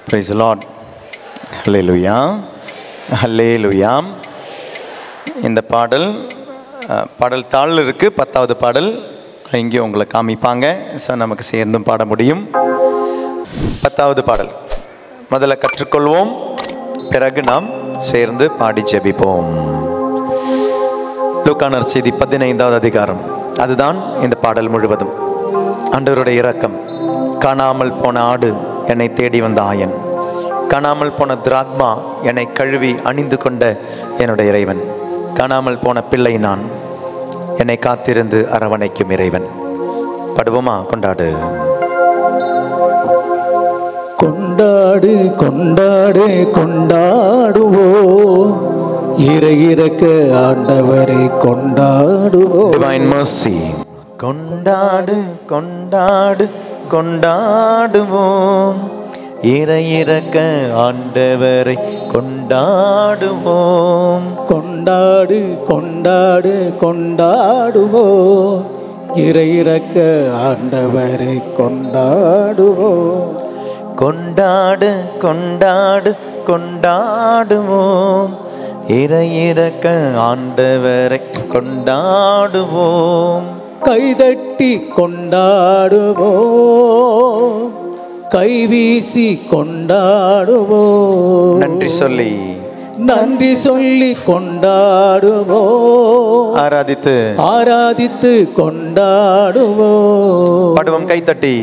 Praise the Lord. Hallelujah. Hallelujah. இந்த பாடல் தாளில் இருக்குது. 10வது பாடல் இங்கே உங்களை காமிப்பாங்க. ஸோ நமக்கு சேர்ந்தும் பாட முடியும். 10வது பாடல் முதல்ல கற்றுக்கொள்வோம், பிறகு நாம் சேர்ந்து பாடி ஜெபிப்போம். லூக்கா நற்செய்தி 15வது அதிகாரம், அதுதான் இந்த பாடல் முழுவதும். ஆண்டவருடைய இரக்கம். காணாமல் போன ஆடு என்னை தேடி வந்த ஆயன், காணாமல் போன திராக்மா என்னை கழுவி அணிந்து கொண்ட என்னுடைய இறைவன், காணாமல் போன பிள்ளை நான், என்னை காத்திருந்து அரவணைக்கும் இறைவன். பாடுவோமா? கொண்டாடு கொண்டாடு கொண்டாடு கொண்டாடுவோ, இறக்க ஆண்டவரை கொண்டாடுவோ. Divine mercy. கொண்டாடு கொண்டாடு கொண்டாடுவோம், இறக்க ஆண்டவரை கொண்டாடுவோம். கொண்டாடு கொண்டாடு கொண்டாடுவோ, இறக்க ஆண்டவரை கொண்டாடுவோ. கொண்டாடு கொண்டாடு கொண்டாடுவோம், இறக்க ஆண்டவரை கொண்டாடுவோம். கைதட்டி கொண்டாடுவோம், கைவீசி கொண்டாடுவோம். நன்றி சொல்லி நன்றி சொல்லி கொண்டாடுவோம், ஆராதித்து கொண்டாடுவோம். பாடுவோம் கைத்தட்டி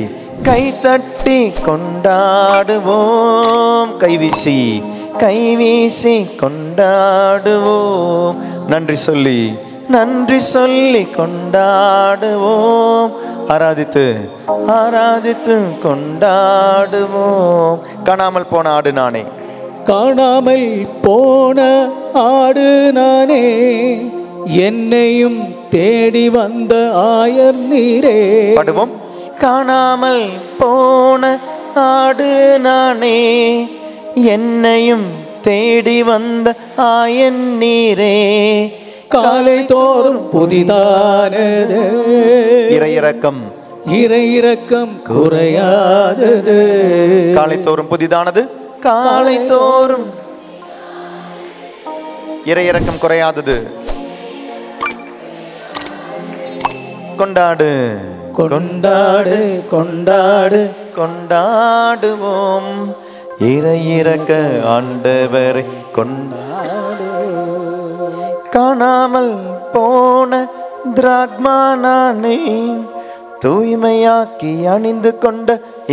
கைத்தட்டி கொண்டாடுவோம், கைவீசி கொண்டாடுவோம். நன்றி சொல்லி கொண்டாடுவோம், ஆராதித்து கொண்டாடுவோம். காணாமல் போன ஆடு நானே, காணாமல் போன ஆடு நானே, என்னையும் தேடி வந்த ஆயர் நீரே. பாடுவோம். காணாமல் போன ஆடு நானே, என்னையும் தேடி வந்த ஆயன் நீரே. காலை தோறும் புதிதானது இறையிறக்கம் குறையாதது. காலை தோறும் புதிதானது, காலை தோறும் இறையிறக்கம் குறையாதது. கொண்டாடு கொண்டாடு கொண்டாடு கொண்டாடுவோம், இறையிறக்க ஆண்டவரை கொண்டாடுவோம். காணாமல் போன திராக்மா நானே, தூய்மையாக்கி அணிந்து கொண்ட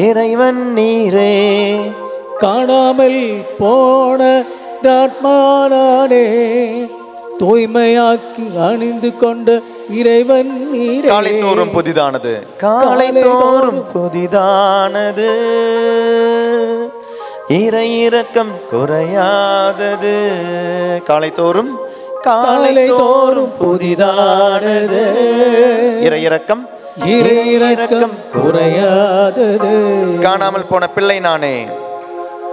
இறைவன் நீரே. காணாமல் போன திராக்மா நானே, தூய்மையாக்கி அணிந்து கொண்ட இறைவன் நீரே. காலை தோறும் புதிதானது, காலை தோறும் புதிதானது, இறையிறக்கம் குறையாதது. காலை தோறும் புதிதானது, இறையிறக்கம் குறையாதது. காணாமல் போன பிள்ளை நானே,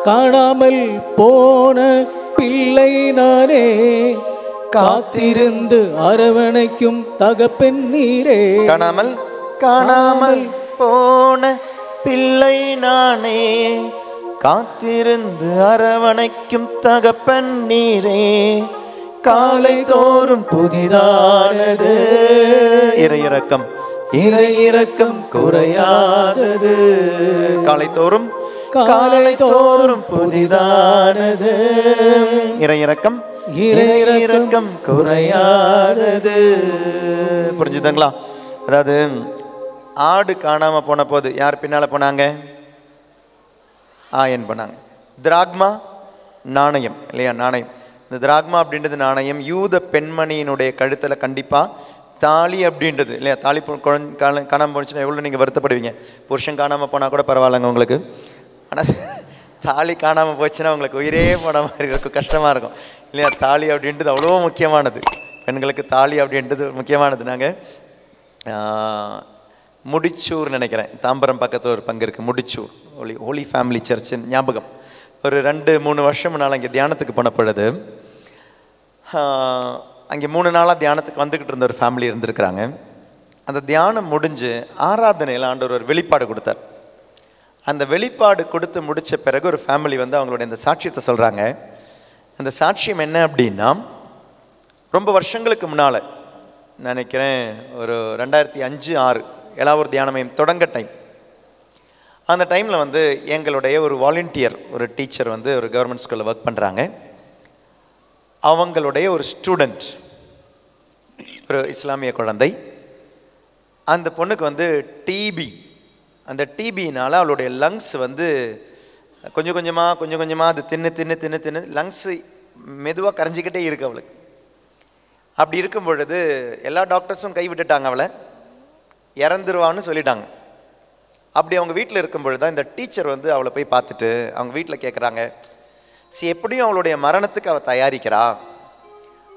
காணாமல் போன பிள்ளை நானே, காத்திருந்து அரவணைக்கும் தகப்பன் நீரே. காணாமல் போன பிள்ளை நானே, காத்திருந்து அரவணைக்கும் தகப்பன் நீரே. காலை தோறும் புதிதானது, இறையிறக்கம் குறையாதது. காலை தோறும் புதிதானது, இறையிறக்கம் குறையாதது. புரிஞ்சுதுங்களா? அதாவது ஆடு காணாம போன போது யார் பின்னால போனாங்க? ஆயன் போனாங்க. திராக்மா நாணயம் இல்லையா? நாணயம். இந்த திராக்மா அப்படின்றது நாணயம். யூத பெண்மணியினுடைய கழுத்தில் கண்டிப்பாக தாலி அப்படின்றது இல்லையா? தாலி காணாமல் போச்சுன்னா எவ்வளோ நீங்கள் வருத்தப்படுவீங்க. புருஷன் காணாமல் போனால் கூட பரவாயில்லைங்க உங்களுக்கு, ஆனால் தாலி காணாமல் போச்சுன்னா உங்களுக்கு உயிரே போன மாதிரி இருக்கும், கஷ்டமாக இருக்கும் இல்லையா? தாலி அப்படின்றது அவ்வளோ முக்கியமானது. பெண்களுக்கு தாலி அப்படின்றது முக்கியமானது. நாங்கள் முடிச்சூர் நினைக்கிறேன், தாம்பரம் பக்கத்தில் ஒரு பங்கு இருக்குது, முடிச்சூர் ஹோலி ஃபேமிலி சர்ச்சின் ஞாபகம். ஒரு 2-3 வருஷம் முன்னால் அங்கே தியானத்துக்கு போன பொழுது, அங்கே 3 நாளாக தியானத்துக்கு வந்துக்கிட்டு இருந்த ஒரு ஃபேமிலி இருந்திருக்கிறாங்க. அந்த தியானம் முடிஞ்சு ஆராதனையில் ஆண்டவர் ஒரு வெளிப்பாடு கொடுத்தார். அந்த வெளிப்பாடு கொடுத்து முடித்த பிறகு ஒரு ஃபேமிலி வந்து அவங்களுடைய இந்த சாட்சியத்தை சொல்கிறாங்க. அந்த சாட்சியம் என்ன அப்படின்னா, ரொம்ப வருஷங்களுக்கு முன்னால் நினைக்கிறேன், ஒரு 2005-6 ஏழாவூர் தியான மையம் தொடங்க டைம். அந்த டைமில் வந்து எங்களுடைய ஒரு வாலண்டியர், ஒரு டீச்சர் வந்து ஒரு கவர்மெண்ட் ஸ்கூலில் ஒர்க் பண்ணுறாங்க. அவங்களுடைய ஒரு ஸ்டூடெண்ட், ஒரு இஸ்லாமிய குழந்தை. அந்த பொண்ணுக்கு வந்து டிபி. அந்த டிபினால் அவளுடைய லங்ஸ் வந்து கொஞ்சம் கொஞ்சமாக அது தின்னு லங்ஸு மெதுவாக கரைஞ்சிக்கிட்டே இருக்குது அவளுக்கு. அப்படி இருக்கும் பொழுது எல்லா டாக்டர்ஸும் கைவிட்டுட்டாங்க, அவளை இறந்துருவான்னு சொல்லிட்டாங்க. அப்படி அவங்க வீட்டில் இருக்கும் பொழுது தான் இந்த டீச்சர் வந்து அவளை போய் பார்த்துட்டு அவங்க வீட்டில் கேட்குறாங்க, எப்படியும் அவளுடைய மரணத்துக்கு அவள் தயாரிக்கிறா,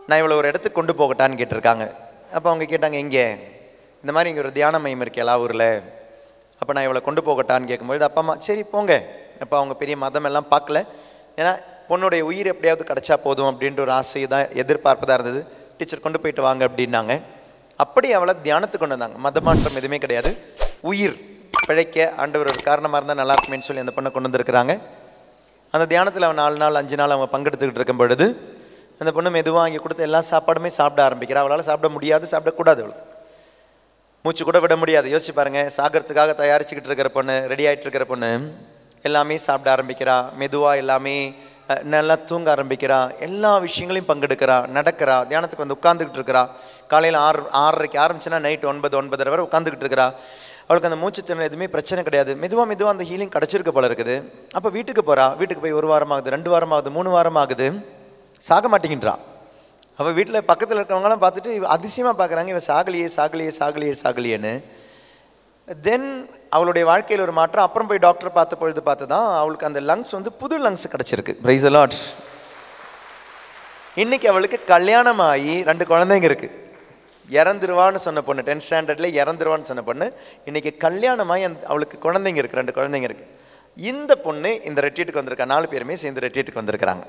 நான் இவளை ஒரு இடத்துக்கு கொண்டு போகட்டான்னு கேட்டிருக்காங்க. அப்போ அவங்க கேட்டாங்க, எங்கே? இந்த மாதிரி இங்கே ஒரு தியான மையம் இருக்கு எல்லா ஊரில், அப்போ நான் இவளை கொண்டு போகட்டான்னு கேட்கும்பொழுது அப்பா அம்மா சரி போங்க. அப்போ அவங்க பெரிய மதம் எல்லாம் பார்க்கல, ஏன்னா பொண்ணுடைய உயிர் எப்படியாவது கிடச்சா போதும் அப்படின்ற ஒரு ஆசை தான், எதிர்பார்ப்பு தான் இருந்தது. டீச்சர் கொண்டு போயிட்டு வாங்க அப்படின்னாங்க. அப்படி அவளை தியானத்துக்கு கொண்டு வந்தாங்க. மதமாற்றம் எதுவுமே கிடையாது, உயிர் பிழைக்க ஆண்டவர் ஒரு காரணமாக இருந்தால் நல்லா இருக்குமேன்னு சொல்லி அந்த பொண்ணை கொண்டு வந்திருக்கிறாங்க. அந்த தியானத்தில் அவன் 4 நாள் 5 நாள் அவன் பங்கெடுத்துக்கிட்டு இருக்கும் பொழுது அந்த பொண்ணு மெதுவாக அங்கே கொடுத்த எல்லா சாப்பாடுமே சாப்பிட ஆரம்பிக்கிறா. அவளால் சாப்பிட முடியாது, சாப்பிடக்கூடாது, அவளுக்கு மூச்சு கூட விட முடியாது. யோசிச்சு பாருங்கள், சாகிறதுக்காக தயாரிச்சுக்கிட்டு இருக்கிற பொண்ணு, ரெடி ஆகிட்டு இருக்கிற பொண்ணு எல்லாமே சாப்பிட ஆரம்பிக்கிறா. மெதுவாக எல்லாமே நல்லா தூங்க ஆரம்பிக்கிறா. எல்லா விஷயங்களையும் பங்கெடுக்கிறா, நடக்கிறா, தியானத்துக்கு வந்து உட்காந்துக்கிட்டு இருக்கிறா. காலையில் 6:30 ஆரம்பிச்சுன்னா நைட் 9-9:30 வரை உட்காந்துக்கிட்டு இருக்கிறா. அவளுக்கு அந்த மூச்சு திறன் எதுவுமே பிரச்சனை கிடையாது. மெதுவாக அந்த ஹீலிங் கிடச்சிருக்க போல இருக்குது. அப்போ வீட்டுக்கு போகிறா. வீட்டுக்கு போய் 1 வாரம் ஆகுது, 2 வாரம் ஆகுது, 3 வாரம் ஆகுது, சாக மாட்டேங்கின்றா. அவள் வீட்டில் பக்கத்தில் இருக்கிறவங்களாம் பார்த்துட்டு அதிசயமாக பார்க்குறாங்க, இவன் சாகலியேன்னு. தென் அவளுடைய வாழ்க்கையில் ஒரு மாற்றம். அப்புறம் போய் டாக்டர் பார்த்து தான் அவளுக்கு அந்த லங்ஸ் வந்து புது லங்ஸ் கிடச்சிருக்கு. Price the Lord. இன்னைக்கு அவளுக்கு கல்யாணம் ஆகி 2 குழந்தைங்க இருக்குது. இறந்துருவான்னு சொன்ன பொண்ணு, 10th ஸ்டாண்டர்டில் இறந்துருவான்னு சொன்ன பொண்ணு இன்னைக்கு கல்யாணமாகி அவளுக்கு குழந்தைங்க இருக்குது, 2 குழந்தைங்க இருக்குது. இந்த பொண்ணு இந்த ரெட்ரீட்டுக்கு வந்திருக்கா. 4 பேருமே சேர்ந்து ரெட்ரீட்டுக்கு வந்திருக்கிறாங்க.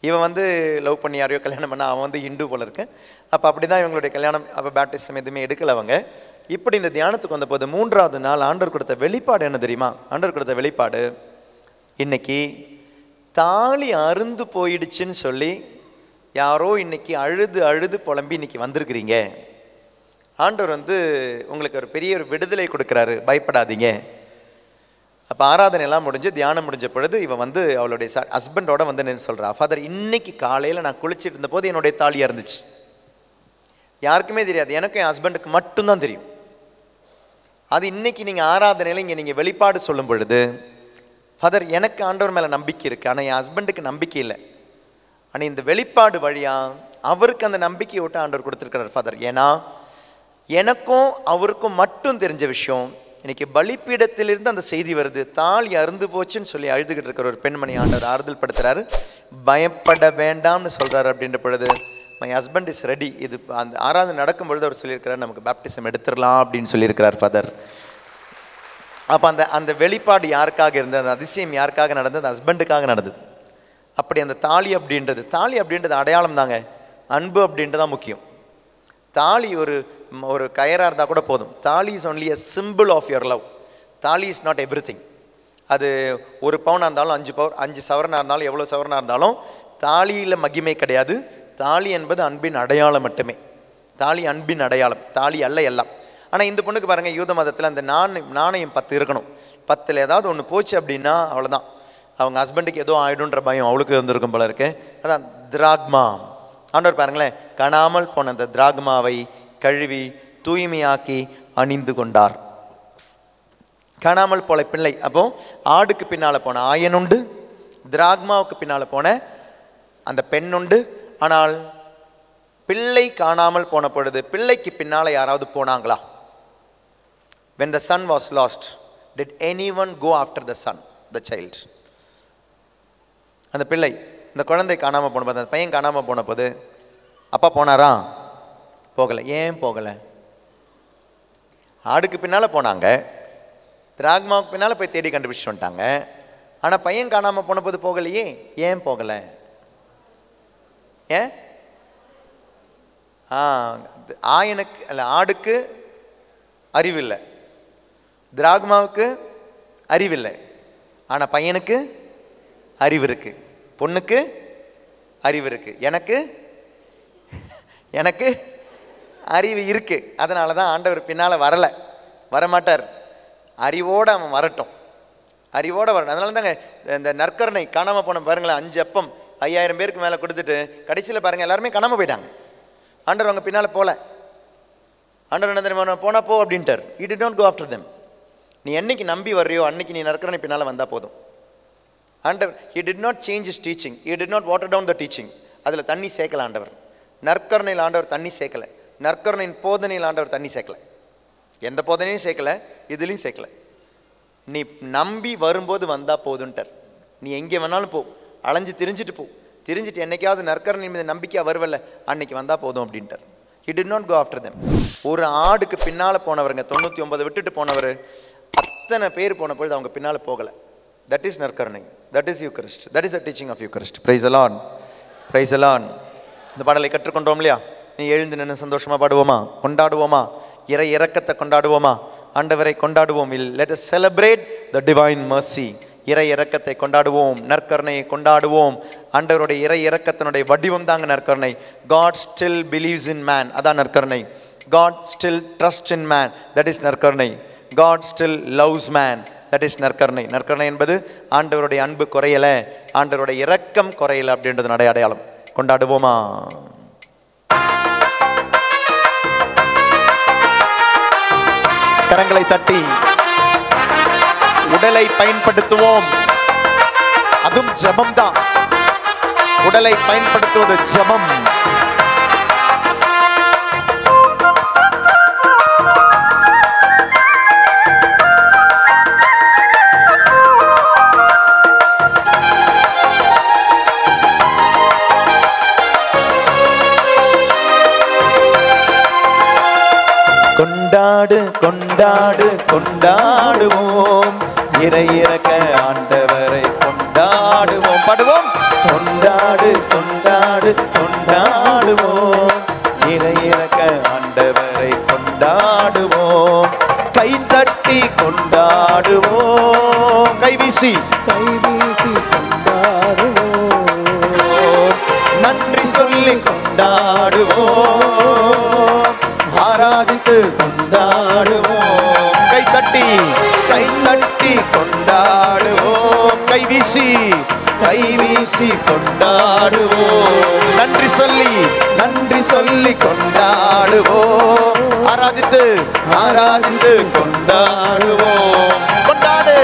இவன் வந்து லவ் பண்ணி யாரையோ கல்யாணம் பண்ண, அவன் வந்து ஹிந்து போல இருக்கு. அப்போ அப்படி தான் இவங்களுடைய கல்யாணம். அப்போ பேப்டிசம் எதுவுமே எடுக்கல அவங்க. இப்படி இந்த தியானத்துக்கு வந்த போது 3ஆவது நாள் ஆண்டவர் கொடுத்த வெளிப்பாடு என்ன தெரியுமா? ஆண்டவர் கொடுத்த வெளிப்பாடு, இன்னைக்கு தாலி அருந்து போயிடுச்சுன்னு சொல்லி யாரோ இன்னைக்கு அழுது புலம்பி இன்னைக்கு வந்திருக்கிறீங்க. ஆண்டவர் வந்து உங்களுக்கு ஒரு பெரிய ஒரு விடுதலை கொடுக்குறாரு, பயப்படாதீங்க. அப்போ ஆராதனை எல்லாம் முடிஞ்சு தியானம் முடிஞ்ச பொழுது இவன் வந்து அவளுடைய ஹஸ்பண்டோட வந்து என்ன சொல்கிறா, ஃபாதர் இன்னைக்கு காலையில் நான் குளிச்சுட்டு இருந்த போது என்னுடைய தாலியாக இருந்துச்சு. யாருக்குமே தெரியாது, எனக்கும் என் ஹஸ்பண்டுக்கு மட்டும்தான் தெரியும். அது இன்னைக்கு நீங்கள் ஆராதனையில் இங்கே நீங்கள் வெளிப்பாடு சொல்லும் பொழுது, ஃபாதர் எனக்கு ஆண்டவர் மேலே நம்பிக்கை இருக்குது, ஆனால் என் ஹஸ்பண்டுக்கு நம்பிக்கை இல்லை. ஆனால் இந்த வெளிப்பாடு வழியாக அவருக்கு அந்த நம்பிக்கையை விட்டு ஆண்டவர் கொடுத்துருக்கிறார் ஃபாதர். ஏன்னா எனக்கும் அவருக்கும் மட்டும் தெரிஞ்ச விஷயம், இன்னைக்கு பலிப்பீடத்திலிருந்து அந்த செய்தி வருது, தாலி அருந்து போச்சுன்னு சொல்லி அழுதுகிட்டு இருக்கிற ஒரு பெண்மணி ஆண்டவர் ஆறுதல் படுத்துறாரு, பயப்பட வேண்டாம்னு சொல்றாரு. அப்படின்ற பொழுது மை ஹஸ்பண்ட் இஸ் ரெடி. இது அந்த ஆராதனை நடக்கும் பொழுது அவர் சொல்லியிருக்கிறார், நமக்கு பேப்டிசம் எடுத்துடலாம் அப்படின்னு சொல்லியிருக்கிறார் ஃபாதர். அப்போ அந்த வெளிப்பாடு யாருக்காக இருந்தது, அந்த அதிசயம் யாருக்காக நடந்தது? அந்த ஹஸ்பண்டுக்காக நடந்தது. அப்படி அந்த தாலி அப்படின்றது அடையாளம் தாங்க. அன்பு அப்படின்றது தான் முக்கியம். தாலி ஒரு கயராக இருந்தால் கூட போதும். தாலி is only a symbol of your love. தாலி இஸ் நாட் எவ்ரிதிங். அது 1 பவுனாக இருந்தாலும் 5 சவரனாக இருந்தாலும் எவ்வளோ சவரனாக இருந்தாலும் தாலியில் மகிமை கிடையாது. தாலி என்பது அன்பின் அடையாளம் மட்டுமே. தாலி அன்பின் அடையாளம், தாலி அல்ல எல்லாம். ஆனால் இந்த பொண்ணுக்கு பாருங்கள், யூத மதத்தில் அந்த நாணயம் 10 இருக்கணும். 10ல் ஏதாவது ஒன்று போச்சு அப்படின்னா அவ்வளோதான், அவங்க ஹஸ்பண்டுக்கு ஏதோ ஆயிடுன்ற பயம் அவளுக்கு இருந்திருக்கும் போல இருக்கு. அதான் திராக்மா. ஆண்டவர் பாருங்களேன், காணாமல் போன அந்த திராக்மாவை கழுவி தூய்மையாக்கி அணிந்து கொண்டார். காணாமல் போல பிள்ளை. அப்போ ஆடுக்கு பின்னால் போன ஆயன் உண்டு, திராக்மாவுக்கு பின்னால் போன அந்த பெண் உண்டு. ஆனால் பிள்ளை காணாமல் போன பொழுது பிள்ளைக்கு பின்னால் யாராவது போனாங்களா? when the son was lost, did anyone go after the son, the child? அந்த பிள்ளை, இந்த குழந்தை காணாமல் போன போது, அந்த பையன் காணாமல் போன போது அப்பா போனாரா? போகலை. ஏன் போகலை? ஆடுக்கு பின்னால் போனாங்க, திராக்மாவுக்கு பின்னால் போய் தேடி கண்டுபிடிச்சிட்டு வந்துட்டாங்க. ஆனால் பையன் காணாமல் போன போது போகலையே. ஏன் போகலை? ஏன்? ஆயனுக்கு அல்ல, ஆடுக்கு அறிவில்லை, திராக்மாவுக்கு அறிவில்லை. ஆனால் பையனுக்கு அறிவு இருக்கு, பொண்ணுக்கு அறிவு இருக்கு, எனக்கு அறிவு இருக்கு. அதனால தான் ஆண்டவர் பின்னால் வரமாட்டார். அறிவோடு அவன் வரட்டும், அறிவோடு வரட்டும். அதனால தாங்க இந்த நற்கருணை காணாமல் போன பாருங்களேன், 5 அப்பம் 5000 பேருக்கு மேலே கொடுத்துட்டு கடைசியில் பாருங்கள் எல்லாருமே காணாமல் போயிட்டாங்க. ஆண்டவர் அவங்க பின்னால் போகல. ஆண்டவர் என்ன தெரியுமா, போனா போ அப்படின்ட்டார். He did not go after them. நீ என்னைக்கு நம்பி வர்றியோ அன்னைக்கு நீ நற்கருணை பின்னால் வந்தால் போதும். ஆண்டவர் he did not change his teaching, he did not water down the teaching. அதில் தண்ணி சேர்க்கல ஆண்டவர். நற்கருணையில் ஆண்டவர் தண்ணி சேர்க்கலை. நற்கருணையின் போதனையில் ஆண்டவர் தண்ணி சேர்க்கலை. எந்த போதனையும் சேர்க்கலை, இதுலேயும் சேர்க்கலை. நீ நம்பி வரும்போது வந்தால் போதுன்ட்டார். நீ எங்கே வேணாலும் போ, அலைஞ்சு திரிஞ்சிட்டு போ, திரிஞ்சிட்டு என்னைக்காவது நற்கருணை மீது நம்பிக்கையாக வருவல்ல, அன்னைக்கு வந்தால் போதும் அப்படின்ட்டார். He did not go after them. ஒரு ஆடுக்கு பின்னால் போனவருங்க 99 விட்டுட்டு போனவர் அத்தனை பேர் போன பொழுது அவங்க பின்னால் போகலை. தட் இஸ் நற்கருணை, that is eucharist, that is a teaching of eucharist. Praise the lord, praise the lord. இந்த பாடலை கற்றுக்கொண்டோம் இல்லையா? நீ எழுந்து நின்று சந்தோஷமாக பாடுவோமா, கொண்டாடுவோமா, இறை இரக்கத்தை கொண்டாடுவோமா, ஆண்டவரை கொண்டாடுவோம். Let us celebrate the divine mercy. இறை இரக்கத்தை கொண்டாடுவோம், நற்கருணையை கொண்டாடுவோம். ஆண்டவருடைய இறை இரக்கத்தினுடைய வடிவம் தாங்க நற்கருணை. God still believes in man, அதான் நற்கருணை. God still trusts in man, that is நற்கருணை. God still loves man, that is நற்கருணை. நற்கருணை என்பது ஆண்டவருடைய அன்பு குறையலை, ஆண்டவருடைய இரக்கம் குறையலை அப்படின்றது அடையாளம். கொண்டாடுவோமா? கரங்களை தட்டி உடலை பயன்படுத்துவோம். அதுவும் ஜெபம் தான். உடலை பயன்படுத்துவது ஜெபம். கொண்டாடு கொண்டாடு கொண்டாடுவோம், இறை இறக்க ஆண்டவரை கொண்டாடுவோம். பாடுவோம். கொண்டாடு கொண்டாடு கொண்டாடுவோம், இறை இறக்க ஆண்டவரை கொண்டாடுவோம். கை தட்டி கொண்டாடுவோம், கைவீசி கொண்டாடுவோம். நன்றி சொல்லி கொண்டாடுவோம், ஆராதித்து கொண்டாடுவோம். கை தட்டி கொண்டாடுவோம், கைவீசி கொண்டாடுவோம். நன்றி சொல்லி கொண்டாடுவோம், ஆராதித்து கொண்டாடுவோம். கொண்டாடு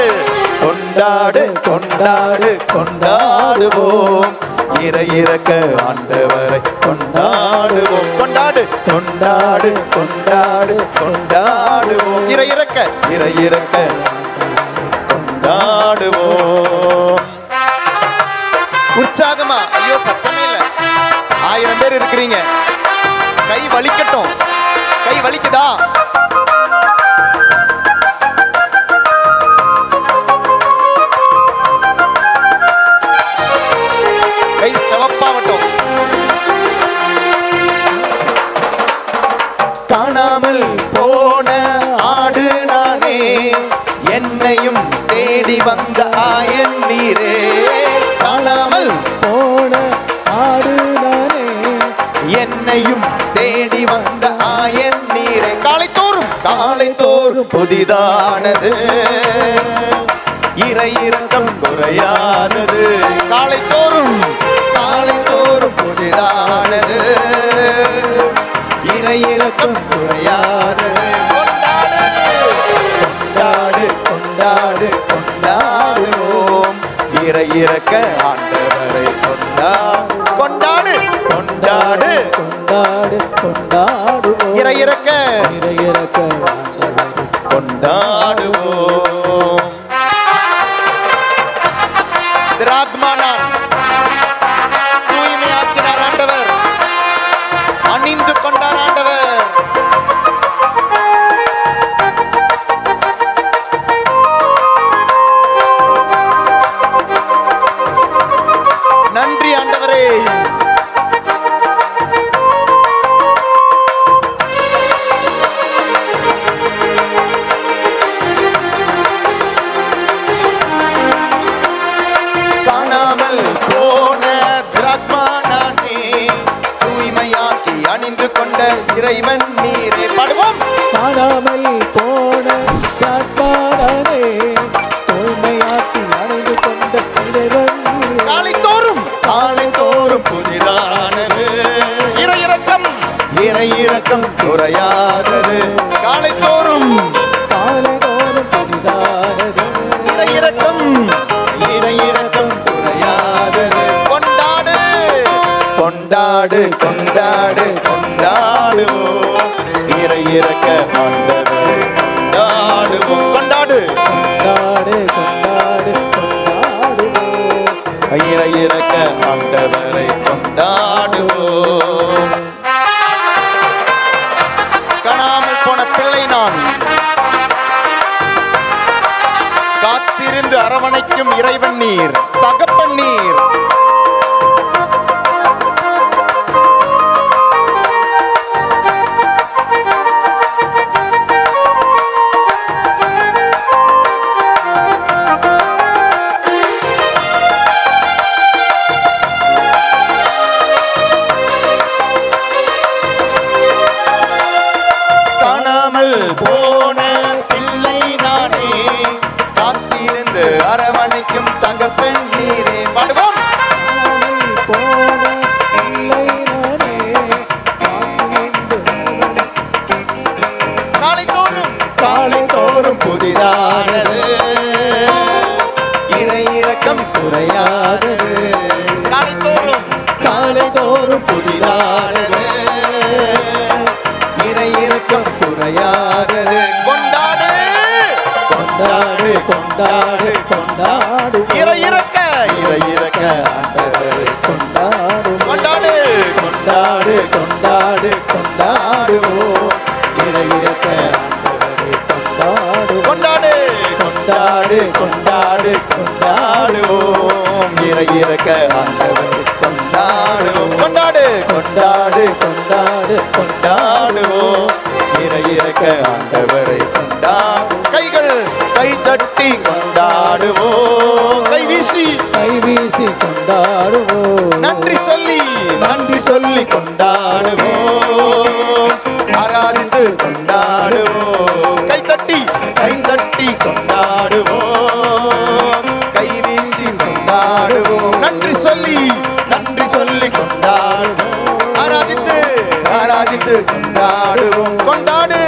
கொண்டாடு கொண்டாடு கொண்டாடுவோம், இறை இறக்க ஆண்டவரை கொண்டாடுவோம். கொண்டாடு கொண்டாடு கொண்டாடு கொண்டாடுவோம், இறை இறக்க கொண்டாடுவோம். உற்சாகமா, ஐயோ சத்தமே இல்ல, 1000 பேர் இருக்கிறீங்க. கை வலிக்கட்டும். கை வலிக்குதா? கை சிவப்பாகட்டும். காணாமல் போன ஆடு நானே, என்னையும் தேடி வந்த ஆயன் நீரே. காணாமல் போன ஆடு நானே, என்னையும் தேடி வந்த ஆயன் நீரே. காலைத்தோறும் புதிதானது, இறை இரக்கம் குறையாதது. காலைத்தோறும் புதிதானது, இறை இரக்கம் குறையாதது. கொண்டாடு கொண்டாடு கொண்டாடுவோம், இறை இரக்க ஆண்டவரை கொண்டாடு கொண்டாடு கொண்டாடுவோம். இறை இரக்க ஆண்டவரை கொண்டாடுவோம். திராக்மானான் தூய்மையாக்கினார் ஆண்டவர், அணிந்து கொண்டார் ஆண்டவர். நன்றி ஆண்டவரே, இறைவன் நீரே. பாடுவோம். காணாமல் போன யாழ்ப்பாணனே, தூய்மையாக்கி அணைந்து கொண்ட இறைவன் நீரே. காலைதோறும் காலைதோறும் புதிதானது இறை இரக்கம், இறை இரக்கம் குறையாதது. காலைதோறும் காலைதோறும் புதிதானது இறை இரக்கம், இறை இரக்கம் குறையாதது. கொண்டாடு கொண்டாடு கொண்டாடு கொண்டாடுவோம் இறை இரக்க ஆண்டவரை கொண்டாடுவோம். கொண்டாடு கொண்டாடு கொண்டாடு கொண்டாடுவோம் இறை இரக்க ஆண்டவரை கொண்டாடுவோம். காணாமல் போன பிள்ளை நான், காத்திருந்து அரவணைக்கும் இறைவன் நீர், தகப்பன் நீர். போன பிள்ளை நானே, காத்திருந்து அரவணைக்கும் தகப்பன் நீரே. பாடுவோம். போன பிள்ளை நானே, காத்திருந்து காலைதோறும் காலைதோறும் புதிதானது இறை இரக்கம் குறையாதது. காலைதோறும் காலைதோறும் புதிதானது இறை இரக்கம் குறையாதது. கொண்டாடு கொண்டாடு கொண்டாடு கொண்டாடு இறை இரக்க, இறை இரக்க ஆண்டவரை கொண்டாடு கொண்டாடு கொண்டாடு கொண்டாடு கொண்டாடுவோம் இறை இரக்க ஆண்டவரை கொண்டாடு. கொண்டாடு கொண்டாடு கொண்டாடு கொண்டாடுவோம் இறை இரக்க ஆண்டவரை கொண்டாடுவோம். கொண்டாடு கொண்டாடு கொண்டாடு கொண்டாடுவோம் இறை இரக்க ஆண்டவரை கொண்டாடு. கைகள் கை தட்டி கொண்டாடுவோம், கை வீசி கொண்டாடுவோம், நன்றி சொல்லி நன்றி சொல்லி கொண்டாடுவோம், ஆராதித்து கொண்டாடுவோம். கை தட்டி கொண்டாடுவோம், கை வீசி கொண்டாடுவோம், நன்றி சொல்லி கொண்டாடுவோம், ஆராதித்து ஆராதித்து கொண்டாடுவோம். கொண்டாடு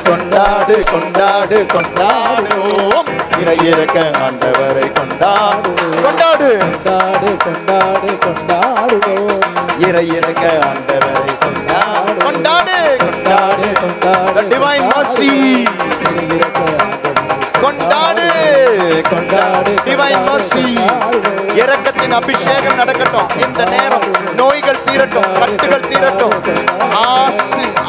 கொண்டாடு கொண்டாடு கொண்டாடுவோம் இறை இரக்க ஆண்டவரை கொண்டாடுவோம். கொண்டாடு கொண்டாடு கொண்டாடு கொண்டாடுவோம் இறை இரக்க ஆண்டவரை கொண்டாடு. கொண்டாடு கொண்டாடு கொண்டாடு டிவைன் மர்சி. கொண்டாடு கொண்டாடு டிவைன் மர்சி. இரக்கத்தின் அபிஷேகம் நடக்கட்டும். இந்த நேரம் நோய்கள் தீரட்டும், கட்டுகள் தீரட்டும்.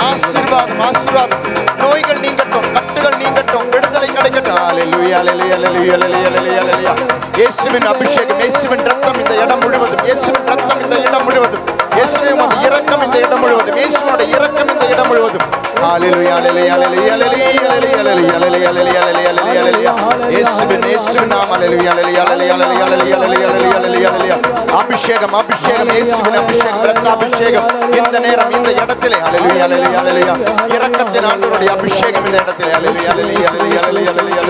ஆசீர்வாதம் ஆசீர்வாதம். நோய்கள் நீங்கட்டும், கட்டுகள் நீங்கட்டும், விடுதலை கிடைக்கட்டும். ஹல்லேலூயா ஹல்லேலூயா ஹல்லேலூயா ஹல்லேலூயா ஹல்லேலூயா. இயேசுவின் அபிஷேகம், இயேசுவின் ரத்தம் இந்த இடம் முழுவதும், இயேசுவின் ரத்தம் இந்த இடம் முழுவதும், இயேசுவின் இரக்கம் இந்த இடம் முழுவதும், இயேசுவோட இரக்கம் இந்த இடம் முழுவதும். ஹல்லேலூயா ஹல்லேலூயா ஹல்லேலூயா ஹல்லேலூயா ஹல்லேலூயா ஹல்லேலூயா ஹல்லேலூயா ஹல்லேலூயா ஹல்லேலூயா. இயேசுவின் நாமம். ஹல்லேலூயா ஹல்லேலூயா ஹல்லேலூயா ஹல்லேலூயா ஹல்லேலூயா ஹல்லேலூயா ஹல்லேலூயா. அபிஷேகம் அபிஷேகம், இயேசுவின் அபிஷேகம், ரத்த அபிஷேகம் இந்த நேரம் இந்த இடத்திலே. ஹல்லேலூயா ஹல்லேலூயா ஹல்லேலூயா. இரக்கத்தின் ஆண்டவருடைய அபிஷேகம் இந்த இடத்திலே. ஹல்லேலூயா ஹல்லேலூயா ஹல்லேலூயா ஹல்லேலூயா ஹல்லேலூயா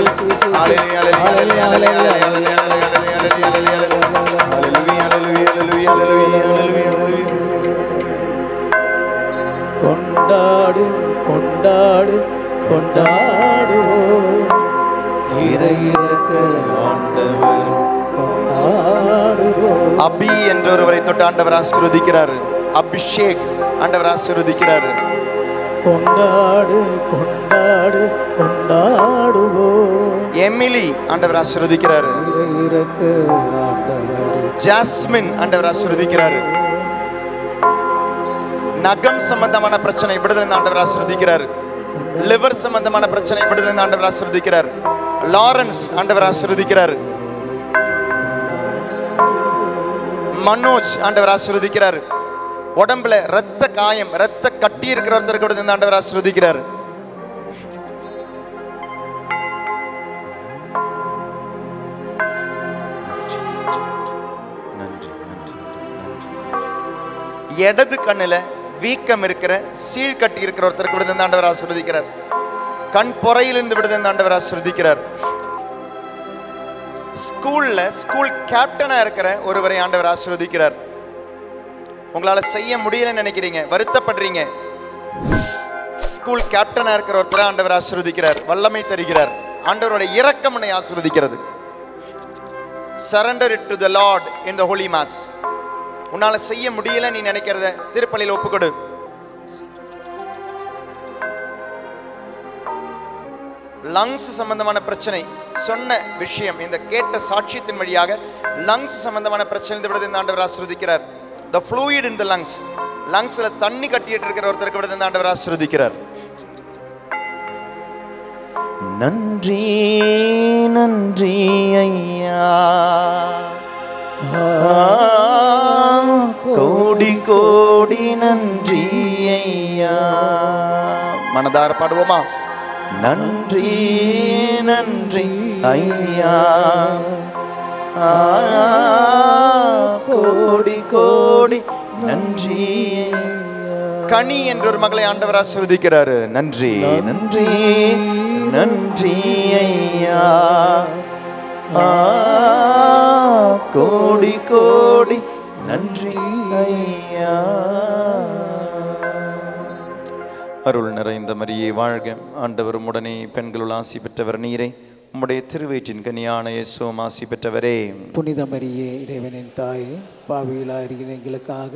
ஹல்லேலூயா ஹல்லேலூயா ஹல்லேலூயா ஹல்லேலூயா. கொண்டாடு கொண்டாடு கொண்டாடுவோம் இறை இரக்க ஆண்டவரை கொண்டாடுவோம். அபி என்ற ஒருவரை தொட்டு ஆண்டவர் ஆசீர்வதிக்கிறார். அபிஷேக் ஆண்டவர் ஆசீர்வதிக்கிறார். கொண்டாடு கொண்டாடு கொண்டாடுவோம். எமிலி ஆண்டவர் ஆசீர்வதிக்கிறார். இறை இரக்க ஆண்டவரை. ஜாஸ்மின் ஆண்டவர் ஆசீர்வதிக்கிறார். நகம் சம்பந்தமான பிரச்சனை விடுதலை ஆண்டவர் ஆசீர்வதிக்கிறார். லிவர் சம்பந்தமான பிரச்சனை விடுதலை ஆண்டவர் ஆசீர்வதிக்கிறார். லாரன்ஸ் ஆண்டவர் ஆசீர்வதிக்கிறார். மனோஜ் ஆண்டவர் ஆசீர்வதிக்கிறார். உடம்புல ரத்த காயம், ரத்த கட்டி இருக்கிற ஒருத்தருக்கு ஆண்டவர் ஆசீர்வதிக்கிறார். இடது கண்ணுல வீக்கம் இருக்கிற, சீழ்கட்டி இருக்கிற ஒருத்தருக்கு விடுதலை ஆண்டவர் ஆசீர்வதிக்கிறார். கண் பொறையிலிருந்து விடுதலை ஆண்டவர் ஆசீர்வதிக்கிறார். ஸ்கூல் கேப்டனா இருக்கிற ஒருவரை ஆண்டவர் ஆசீர்வதிக்கிறார். உங்களால செய்ய முடியலன்னு நினைக்கிறீங்க, வருத்தப்படுறீங்க, ஸ்கூல் கேப்டனா இருக்கிற ஒருத்தரை ஆண்டவர் ஆசீர்வதிக்கிறார், வல்லமை தருகிறார். ஆண்டவருடைய இரக்கம் உன்னை ஆசீர்வதிக்கிறது. Surrender it to the Lord in the Holy Mass. உன்னால செய்ய முடியல நீ நினைக்கிறத திருப்பலியில் ஒப்புக்கொடு. லங்ஸ் சம்பந்தமான பிரச்சனை சொன்ன விஷயம், இந்த கேட்ட சாட்சியத்தின் வழியாக லங்ஸ் சம்பந்தமான பிரச்சனை விடுதலை இந்த ஆண்டவர் ஆசீர்வதிக்கிறார். The fluid in the lungs, லங்ஸ்ல தண்ணி கட்டிட்டு இருக்கிற ஒருத்தருக்கு விடுதலை இந்த ஆண்டவர் ஆசீர்வதிக்கிறார். நன்றி நன்றி ஐயா, கோடி கோடி நன்றி ஐயா. மனதார பாடுவோமா? நன்றி நன்றி ஐயா, கோடி கோடி நன்றி. கனி என்ற ஒரு மகளை ஆண்டவர் ஆசீர்வதிக்கிறாரு. நன்றி நன்றி நன்றி ஐயா, கோடி கோடி நன்றி ஐயா. அருள் நிறைந்த மரியே வாழ்க, ஆண்டவர் உம்முடனே, பெண்களுள் ஆசி பெற்றவர் நீரே, உம்முடைய திருவயிற்றின் கனியான இயேசுவும் ஆசி பெற்றவரே. புனித மரியே, இறைவனின் தாயே, பாவிகளாயிருக்கிற எங்களுக்காக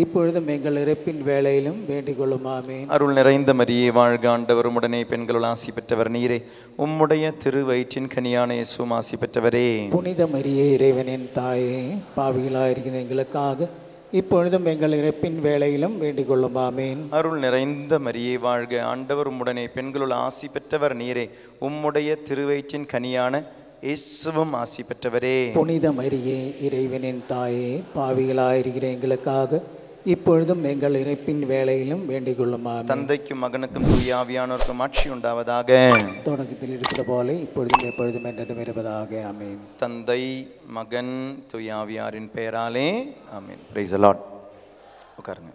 இப்பொழுதும் எங்கள் இறப்பின் வேளையிலும் வேண்டிக் கொள்ளும். ஆமென். அருள் நிறைந்த மரியே வாழ்க, ஆண்டவர் உம்முடனே, பெண்களுள் ஆசி பெற்றவர் நீரே, உம்முடைய திருவயிற்றின் கனியான இயேசுவும் ஆசி பெற்றவரே. புனித மரியே, இறைவனின் தாயே, பாவிகளாயிருக்கிற எங்களுக்காக இப்பொழுதும் எங்கள் இறப்பின் வேளையிலும் வேண்டிக் கொள்ளும். ஆமென். அருள் நிறைந்த மரியே வாழ்க, ஆண்டவர் உம்முடனே, பெண்களுள் ஆசி பெற்றவர் நீரே, உம்முடைய திருவயிற்றின் கனியான இயேசுவும் ஆசி பெற்றவரே. புனித மரியே, இறைவனின் தாயே, பாவிகளாயிருக்கிற எங்களுக்காக இப்பொழுதும் எங்கள் இறப்பின் வேளையிலும் வேண்டிக் கொள்ளும். ஆமென். தந்தைக்கும் மகனுக்கும் தூய ஆவியானோருக்கும் ஆட்சி உண்டாவதாக. தொடக்கத்தில் இருக்கிற போல இப்பொழுதும் எப்பொழுதும் என்றும் இருப்பதாக. ஆமென். தந்தை, மகன், தூய ஆவியாரின் பெயராலே ஆமென். Price the Lord. உட்காருங்க.